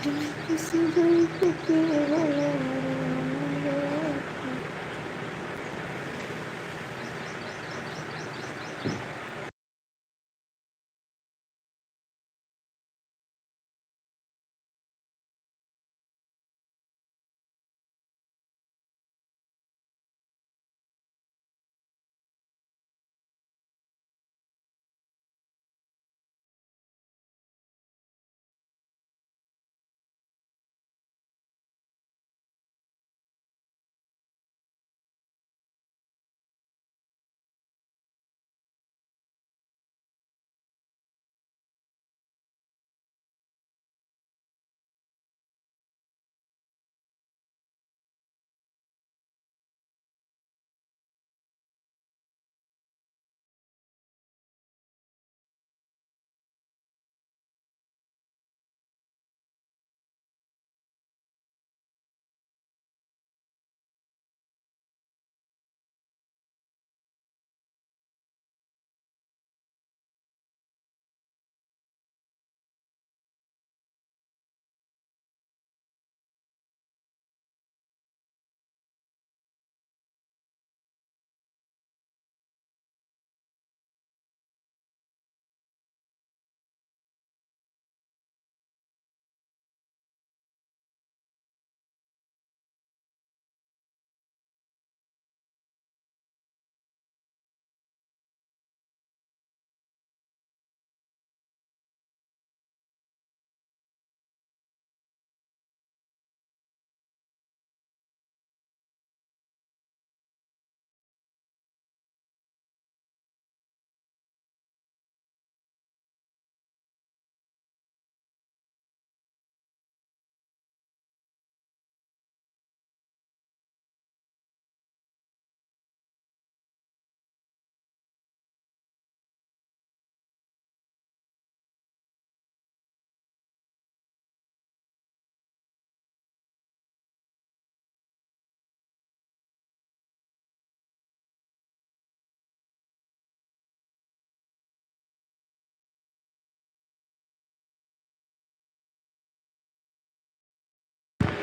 किसी जुल्फ के गले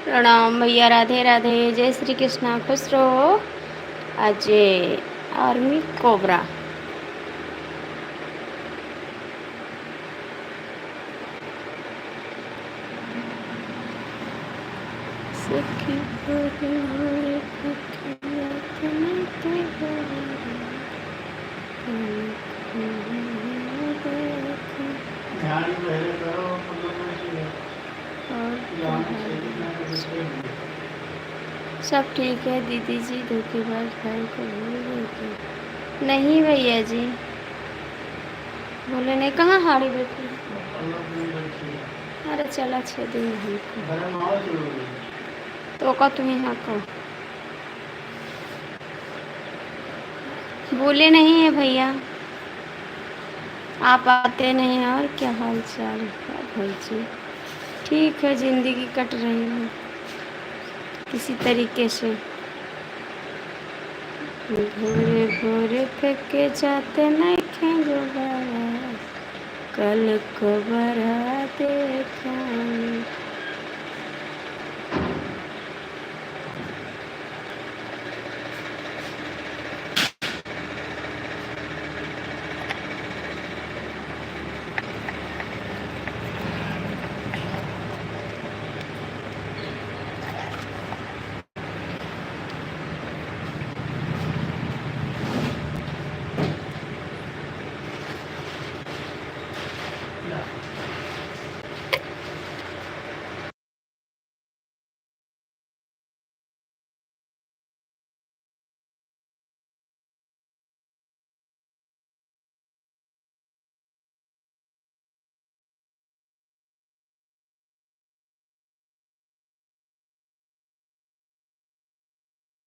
प्रणाम भैया, राधे राधे, जय श्री कृष्णा, खुश रहो। Ajay army cobra. सखी भोरे भोरे पखिया तने के भोरे सब ठीक है दीदी जी। धोखेबाज भाई को भूल गए थे? नहीं भैया जी, बोले नहीं। कहाँ हाड़ी बैठी? अरे चला 6 दिन हमको तो का तुम यहाँ को बोले नहीं है भैया, आप आते नहीं हैं। और क्या हाल चाल है भाई जी? ठीक है, ज़िंदगी कट रही है किसी तरीके से। भोरे भोरे फेंके जाते नहीं गुब्बारा, कल को बरा देखा